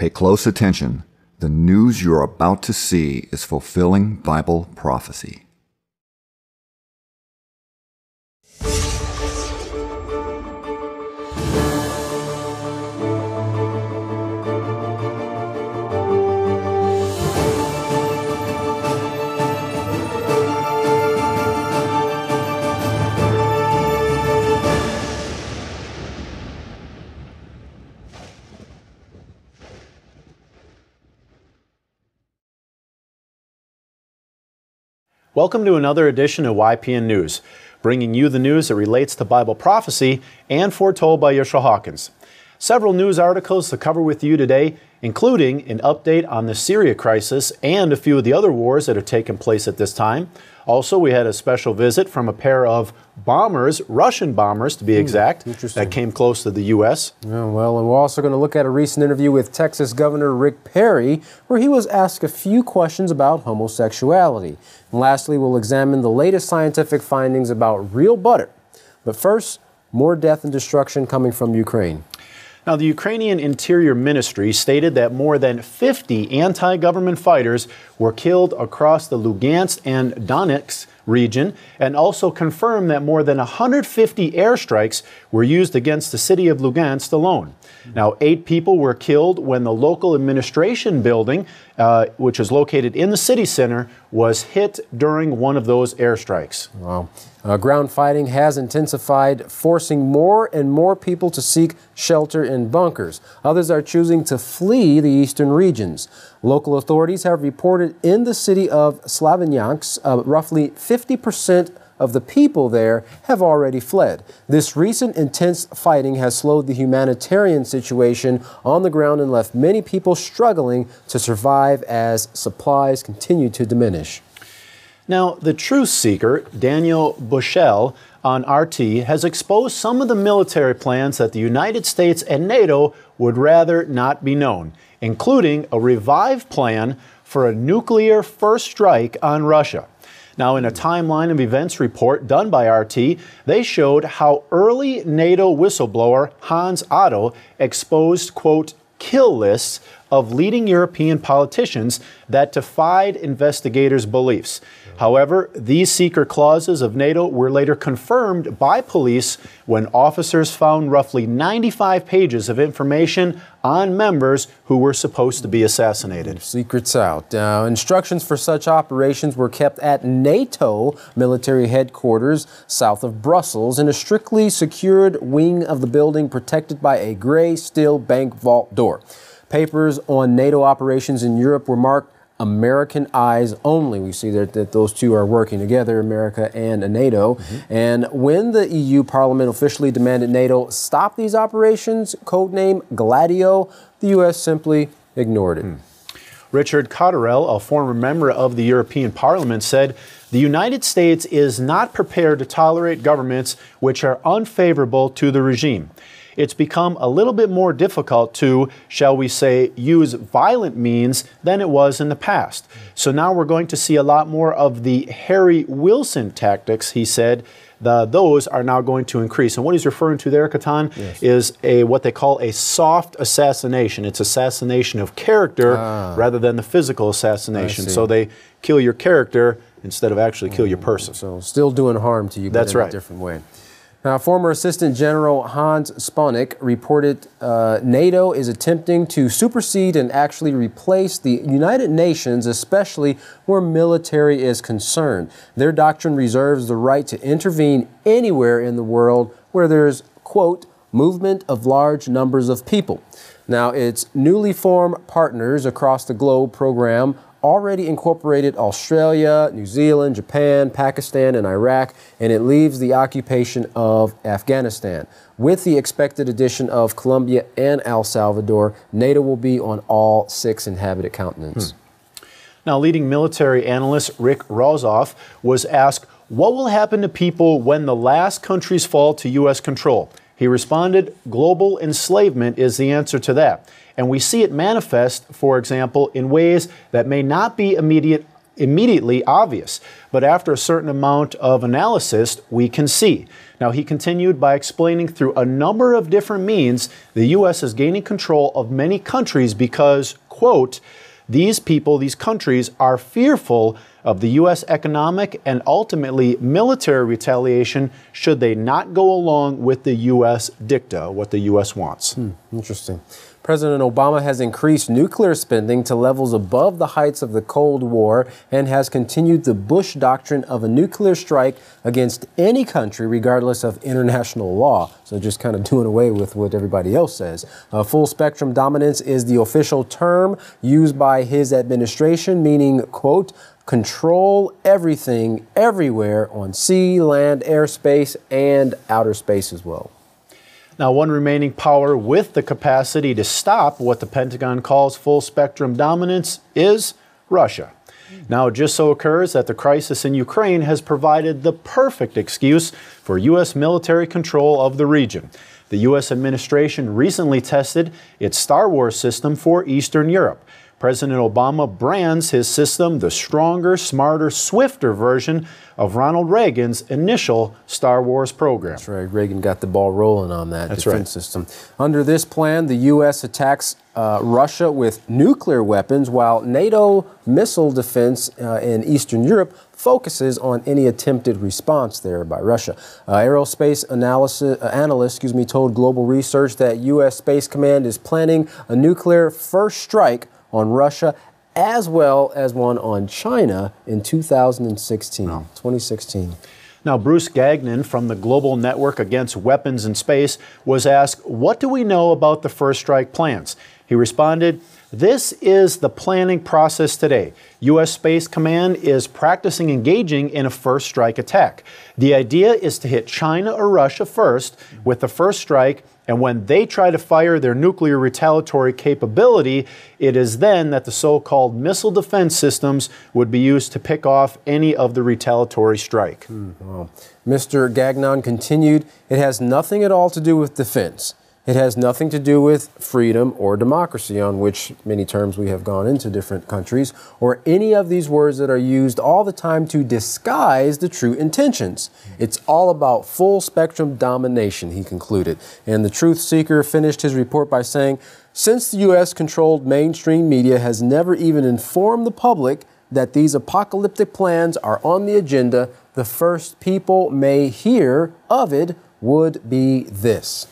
Pay close attention. The news you're about to see is fulfilling Bible prophecy. Welcome to another edition of YPN News, bringing you the news that relates to Bible prophecy and foretold by Yeshua Hawkins. Several news articles to cover with you today, including an update on the Syria crisis and a few of the other wars that are taking place at this time. Also, we had a special visit from a pair of bombers, Russian bombers to be exact, that came close to the U.S. Oh, well, and we're also going to look at a recent interview with Texas Governor Rick Perry, where he was asked a few questions about homosexuality. And lastly, we'll examine the latest scientific findings about real butter. But first, more death and destruction coming from Ukraine. Now, the Ukrainian Interior Ministry stated that more than 50 anti-government fighters were killed across the Lugansk and Donetsk region, and also confirmed that more than 150 airstrikes were used against the city of Lugansk alone. Now, 8 people were killed when the local administration building, which is located in the city center, was hit during one of those airstrikes. Wow. Ground fighting has intensified, forcing more and more people to seek shelter in bunkers. Others are choosing to flee the eastern regions. Local authorities have reported in the city of Slavyansk, roughly 50% of the people there have already fled. This recent intense fighting has slowed the humanitarian situation on the ground and left many people struggling to survive as supplies continue to diminish. Now, the truth seeker, Daniel Bushell, on RT, has exposed some of the military plans that the United States and NATO would rather not be known, including a revived plan for a nuclear first strike on Russia. Now, in a timeline of events report done by RT, they showed how early NATO whistleblower Hans Otto exposed, quote, kill lists of leading European politicians that defied investigators' beliefs. However, these secret clauses of NATO were later confirmed by police when officers found roughly 95 pages of information on members who were supposed to be assassinated. Secrets out. Instructions for such operations were kept at NATO military headquarters south of Brussels in a strictly secured wing of the building protected by a gray steel bank vault door. Papers on NATO operations in Europe were marked American eyes only. We see that those two are working together, America and NATO. And when the EU Parliament officially demanded NATO stop these operations, codename Gladio, the U.S. simply ignored it. Richard Cotterell, a former member of the European Parliament, said the United States is not prepared to tolerate governments which are unfavorable to the regime. It's become a little bit more difficult to, shall we say, use violent means than it was in the past. So now we're going to see a lot more of the Harry Wilson tactics, he said. Those are now going to increase. And what he's referring to there, Katan, is what they call a soft assassination. It's assassination of character rather than the physical assassination. So they kill your character instead of actually kill your person. So still doing harm to you, but That's in right. a different way. Now, former Assistant General Hans Sponik reported NATO is attempting to supersede and actually replace the United Nations, especially where military is concerned. Their doctrine reserves the right to intervene anywhere in the world where there's, quote, movement of large numbers of people. Now, its newly formed partners across the globe program already incorporated Australia, New Zealand, Japan, Pakistan, and Iraq, and it leaves the occupation of Afghanistan. With the expected addition of Colombia and El Salvador, NATO will be on all 6 inhabited continents. Now, leading military analyst Rick Rozoff was asked, what will happen to people when the last countries fall to U.S. control? He responded, global enslavement is the answer to that. And we see it manifest, for example, in ways that may not be immediate immediately obvious, but after a certain amount of analysis, we can see. Now, he continued by explaining through a number of different means the U.S. is gaining control of many countries because, quote, these people, these countries are fearful of the U.S. economic and ultimately military retaliation should they not go along with the U.S. dicta, what the U.S. wants. Interesting. President Obama has increased nuclear spending to levels above the heights of the Cold War and has continued the Bush doctrine of a nuclear strike against any country regardless of international law. So just kind of doing away with what everybody else says. Full spectrum dominance is the official term used by his administration, meaning, quote, control everything, everywhere on sea, land, airspace, and outer space as well. Now, one remaining power with the capacity to stop what the Pentagon calls full spectrum dominance is Russia. Now, it just so occurs that the crisis in Ukraine has provided the perfect excuse for U.S. military control of the region. The U.S. administration recently tested its Star Wars system for Eastern Europe. President Obama brands his system the stronger, smarter, swifter version of Ronald Reagan's initial Star Wars program. That's right. Reagan got the ball rolling on that defense system. Under this plan, the U.S. attacks Russia with nuclear weapons, while NATO missile defense in Eastern Europe focuses on any attempted response there by Russia. Aerospace analyst told Global Research that U.S. Space Command is planning a nuclear first strike on Russia, as well as one on China in 2016. Now, Bruce Gagnon from the Global Network Against Weapons in Space was asked, what do we know about the first strike plans? He responded, this is the planning process today. U.S. Space Command is practicing engaging in a first strike attack. The idea is to hit China or Russia first with the first strike, and when they try to fire their nuclear retaliatory capability, it is then that the so-called missile defense systems would be used to pick off any of the retaliatory strike. Wow. Mr. Gagnon continued, it has nothing at all to do with defense. It has nothing to do with freedom or democracy, on which many terms we have gone into different countries, or any of these words that are used all the time to disguise the true intentions. It's all about full spectrum domination, he concluded. And the truth seeker finished his report by saying, since the U.S. controlled mainstream media has never even informed the public that these apocalyptic plans are on the agenda, the first people may hear of it would be this.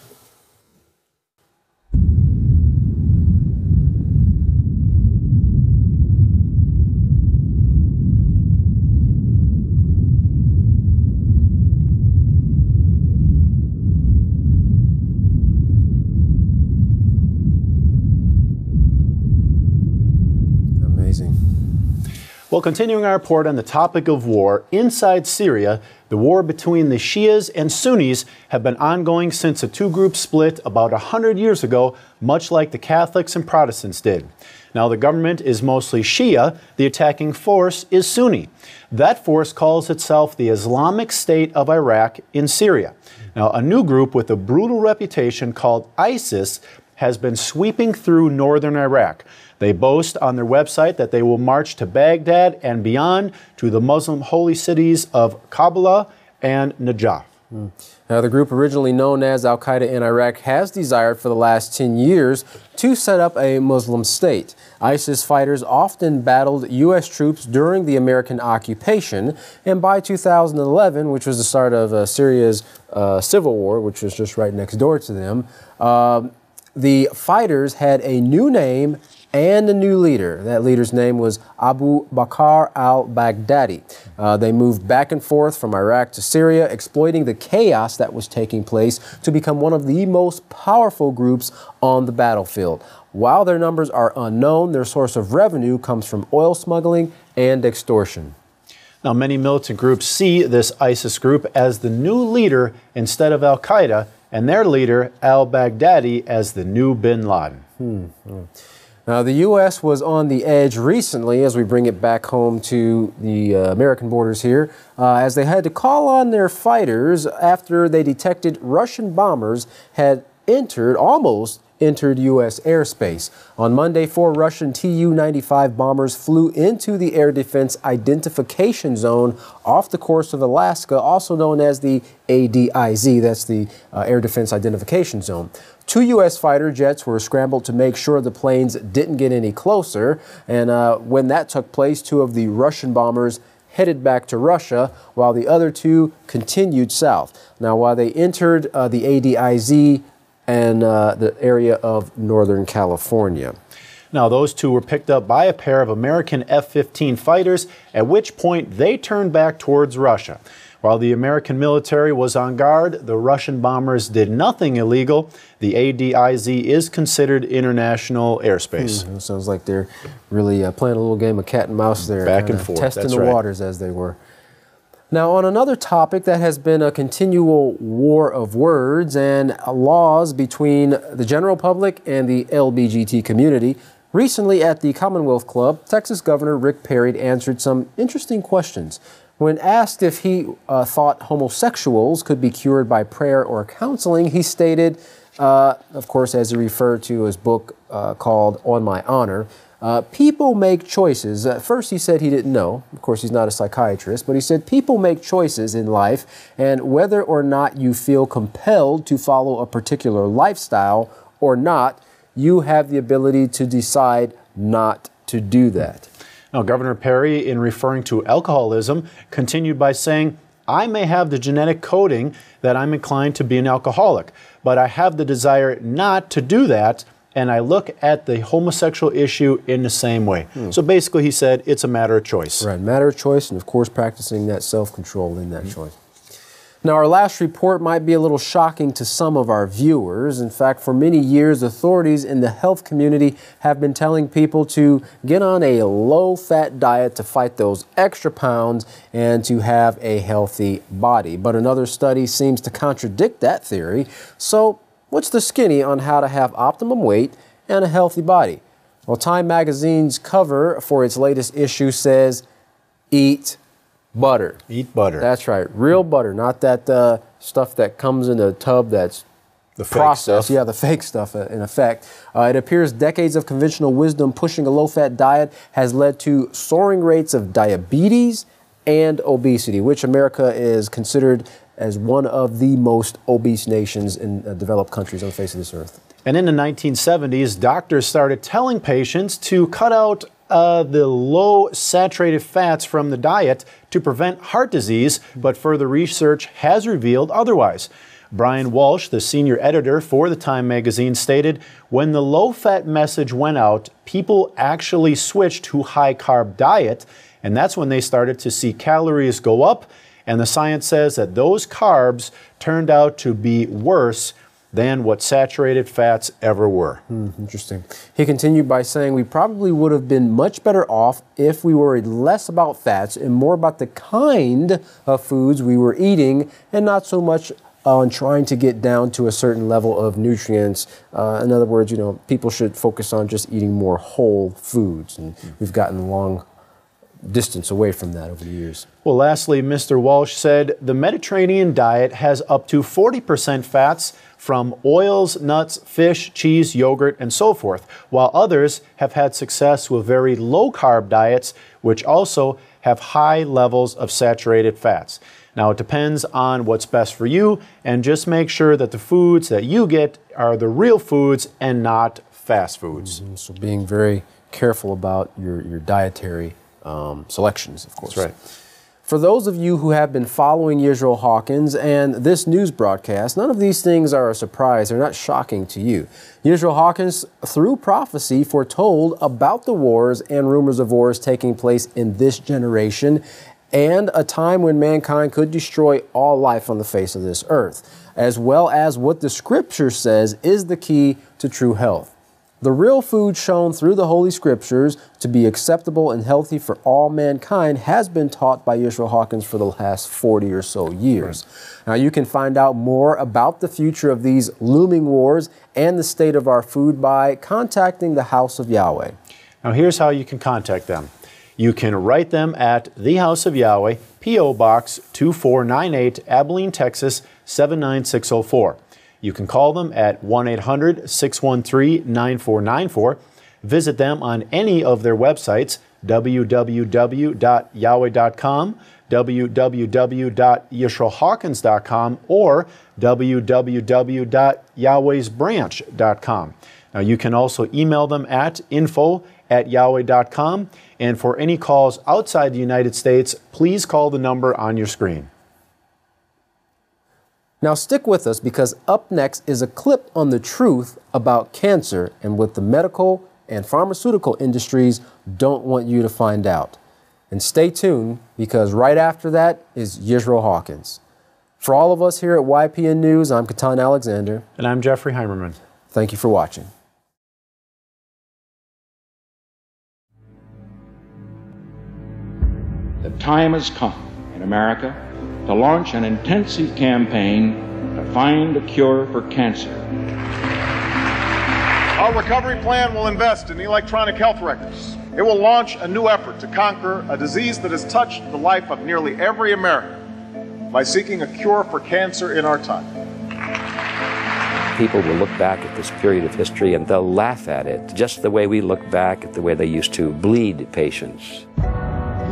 Well, continuing our report on the topic of war, inside Syria, the war between the Shias and Sunnis have been ongoing since the two groups split about 100 years ago, much like the Catholics and Protestants did. Now, the government is mostly Shia, the attacking force is Sunni. That force calls itself the Islamic State of Iraq in Syria. Now, a new group with a brutal reputation called ISIS has been sweeping through northern Iraq. They boast on their website that they will march to Baghdad and beyond to the Muslim holy cities of Kabbalah and Najaf. Now, the group originally known as Al-Qaeda in Iraq has desired for the last 10 years to set up a Muslim state. ISIS fighters often battled U.S. troops during the American occupation, and by 2011, which was the start of Syria's civil war, which was just right next door to them, the fighters had a new name and a new leader. That leader's name was Abu Bakr al-Baghdadi. They moved back and forth from Iraq to Syria, exploiting the chaos that was taking place to become one of the most powerful groups on the battlefield. While their numbers are unknown, their source of revenue comes from oil smuggling and extortion. Now, many militant groups see this ISIS group as the new leader instead of al-Qaeda, and their leader, al-Baghdadi, as the new bin Laden. Now, the U.S. was on the edge recently, as we bring it back home to the American borders here, as they had to call on their fighters after they detected Russian bombers had almost entered U.S. airspace. On Monday, 4 Russian Tu-95 bombers flew into the Air Defense Identification Zone off the coast of Alaska, also known as the ADIZ, that's the Air Defense Identification Zone. 2 U.S. fighter jets were scrambled to make sure the planes didn't get any closer, and when that took place, 2 of the Russian bombers headed back to Russia, while the other 2 continued south. Now, while they entered the ADIZ and the area of Northern California. Now, those 2 were picked up by a pair of American F-15 fighters, at which point they turned back towards Russia. While the American military was on guard, the Russian bombers did nothing illegal. The ADIZ is considered international airspace. Sounds like they're really playing a little game of cat and mouse there. Back and forth. Testing That's the right. waters as they were. Now, on another topic that has been a continual war of words and laws between the general public and the LGBT community, recently at the Commonwealth Club, Texas Governor Rick Perry answered some interesting questions. When asked if he thought homosexuals could be cured by prayer or counseling, he stated, of course, as he referred to his book called On My Honor, people make choices. At first, he said he didn't know. Of course, he's not a psychiatrist, but he said people make choices in life, and whether or not you feel compelled to follow a particular lifestyle or not, you have the ability to decide not to do that. Now, Governor Perry, in referring to alcoholism, continued by saying, I may have the genetic coding that I'm inclined to be an alcoholic, but I have the desire not to do that, and I look at the homosexual issue in the same way. So basically, he said, it's a matter of choice. Right, matter of choice, and of course, practicing that self-control in that choice. Now, our last report might be a little shocking to some of our viewers. In fact, for many years, authorities in the health community have been telling people to get on a low-fat diet to fight those extra pounds and to have a healthy body. But another study seems to contradict that theory. So, what's the skinny on how to have optimum weight and a healthy body? Well, Time Magazine's cover for its latest issue says, eat butter. Eat butter. That's right. Real butter, not that stuff that comes in a tub that's the processed. Yeah, the fake stuff, in effect. It appears decades of conventional wisdom pushing a low-fat diet has led to soaring rates of diabetes and obesity, which America is considered as one of the most obese nations in developed countries on the face of this earth. And in the 1970s, doctors started telling patients to cut out the low saturated fats from the diet to prevent heart disease, but further research has revealed otherwise. Brian Walsh, the senior editor for the Time magazine, stated, when the low-fat message went out, people actually switched to high-carb diet, and that's when they started to see calories go up, and the science says that those carbs turned out to be worse than what saturated fats ever were. Interesting. He continued by saying, we probably would have been much better off if we worried less about fats and more about the kind of foods we were eating and not so much on trying to get down to a certain level of nutrients. In other words, people should focus on just eating more whole foods, and we've gotten long distance away from that over the years. Well, lastly, Mr. Walsh said the Mediterranean diet has up to 40% fats from oils, nuts, fish, cheese, yogurt, and so forth, while others have had success with very low-carb diets, which also have high levels of saturated fats. Now, it depends on what's best for you, and just make sure that the foods that you get are the real foods and not fast foods. So being very careful about your dietary selections, of course. That's right. For those of you who have been following Yisrael Hawkins and this news broadcast, none of these things are a surprise. They're not shocking to you. Yisrael Hawkins, through prophecy, foretold about the wars and rumors of wars taking place in this generation and a time when mankind could destroy all life on the face of this earth, as well as what the Scripture says is the key to true health. The real food shown through the Holy Scriptures to be acceptable and healthy for all mankind has been taught by Yisrael Hawkins for the last 40 or so years. Now, you can find out more about the future of these looming wars and the state of our food by contacting the House of Yahweh. Now, here's how you can contact them. You can write them at the House of Yahweh, P.O. Box 2498, Abilene, Texas 79604. You can call them at 1-800-613-9494. Visit them on any of their websites, www.yahweh.com, www.yisraelhawkins.com, or www.yahwehsbranch.com. Now, you can also email them at info@yahweh.com. And for any calls outside the United States, please call the number on your screen. Now stick with us, because up next is a clip on the truth about cancer and what the medical and pharmaceutical industries don't want you to find out. And stay tuned, because right after that is Yisrael Hawkins. For all of us here at YPN News, I'm Katan Alexander. And I'm Jeffrey Heimerman. Thank you for watching. The time has come in America to launch an intensive campaign to find a cure for cancer. Our recovery plan will invest in electronic health records. It will launch a new effort to conquer a disease that has touched the life of nearly every American by seeking a cure for cancer in our time. People will look back at this period of history and they'll laugh at it, just the way we look back at the way they used to bleed patients.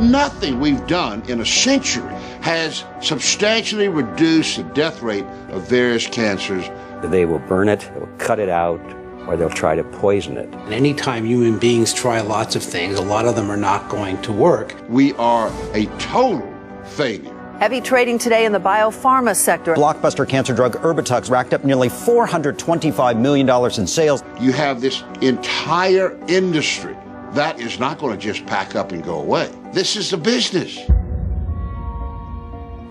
Nothing we've done in a century has substantially reduced the death rate of various cancers. They will burn it, they'll cut it out, or they'll try to poison it. And anytime human beings try lots of things, a lot of them are not going to work. We are a total failure. Heavy trading today in the biopharma sector. Blockbuster cancer drug Erbitux racked up nearly $425 million in sales. You have this entire industry that is not going to just pack up and go away. This is the business.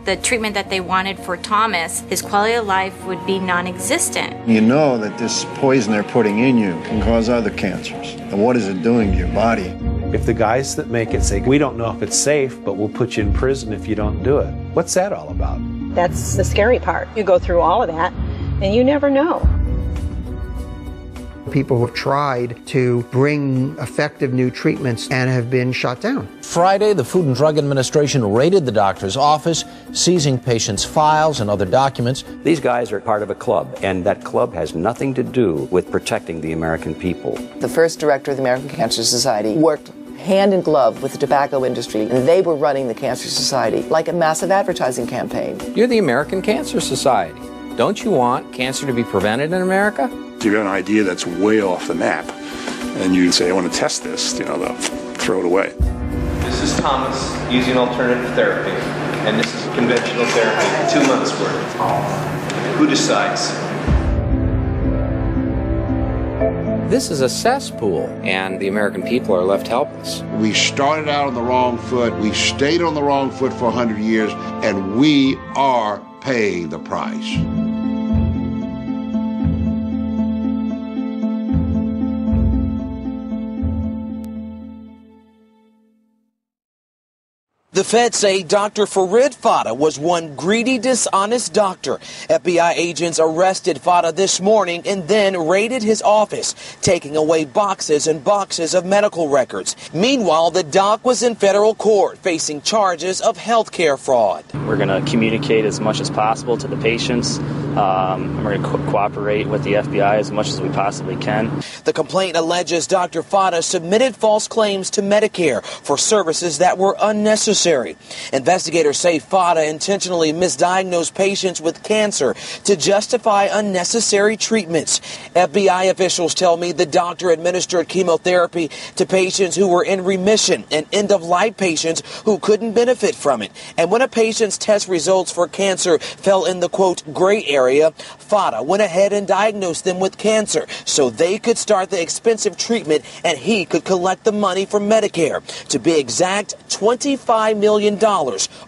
The treatment that they wanted for Thomas, his quality of life would be non-existent. You know that this poison they're putting in you can cause other cancers. And what is it doing to your body? If the guys that make it say, we don't know if it's safe, but we'll put you in prison if you don't do it, what's that all about? That's the scary part. You go through all of that, and you never know. People have tried to bring effective new treatments and have been shot down. Friday, the Food and Drug Administration raided the doctor's office, seizing patients' files and other documents. These guys are part of a club, and that club has nothing to do with protecting the American people. The first director of the American Cancer Society worked hand in glove with the tobacco industry, and they were running the Cancer Society like a massive advertising campaign. You're the American Cancer Society. Don't you want cancer to be prevented in America? If you got an idea that's way off the map, and you say, I want to test this, they'll throw it away. This is Thomas using alternative therapy, and this is conventional therapy, 2 months worth. Who decides? This is a cesspool, and the American people are left helpless. We started out on the wrong foot, we stayed on the wrong foot for 100 years, and we are paying the price. The feds say Dr. Farid Fata was one greedy, dishonest doctor. FBI agents arrested Fata this morning and then raided his office, taking away boxes and boxes of medical records. Meanwhile, the doc was in federal court facing charges of health care fraud. We're going to communicate as much as possible to the patients. And we're going to cooperate with the FBI as much as we possibly can. The complaint alleges Dr. Fata submitted false claims to Medicare for services that were unnecessary. Investigators say Fata intentionally misdiagnosed patients with cancer to justify unnecessary treatments. FBI officials tell me the doctor administered chemotherapy to patients who were in remission and end-of-life patients who couldn't benefit from it. And when a patient's test results for cancer fell in the, quote, gray area, Fata went ahead and diagnosed them with cancer so they could start the expensive treatment and he could collect the money from Medicare. To be exact, $25 million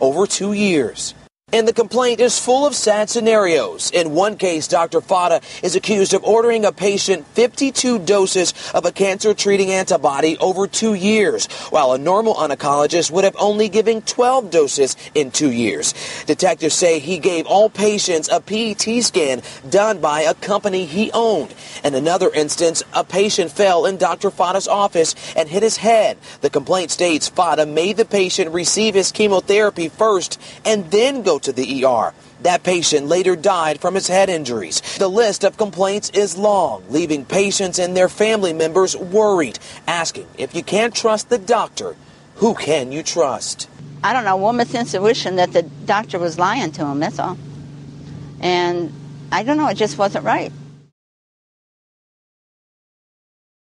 over 2 years. And the complaint is full of sad scenarios. In one case, Dr. Fata is accused of ordering a patient 52 doses of a cancer-treating antibody over 2 years, while a normal oncologist would have only given 12 doses in 2 years. Detectives say he gave all patients a PET scan done by a company he owned. In another instance, a patient fell in Dr. Fata's office and hit his head. The complaint states Fata made the patient receive his chemotherapy first and then go to the ER. That patient later died from his head injuries. The list of complaints is long, leaving patients and their family members worried, asking if you can't trust the doctor, who can you trust? I don't know, woman's intuition that the doctor was lying to him, that's all. And I don't know, it just wasn't right.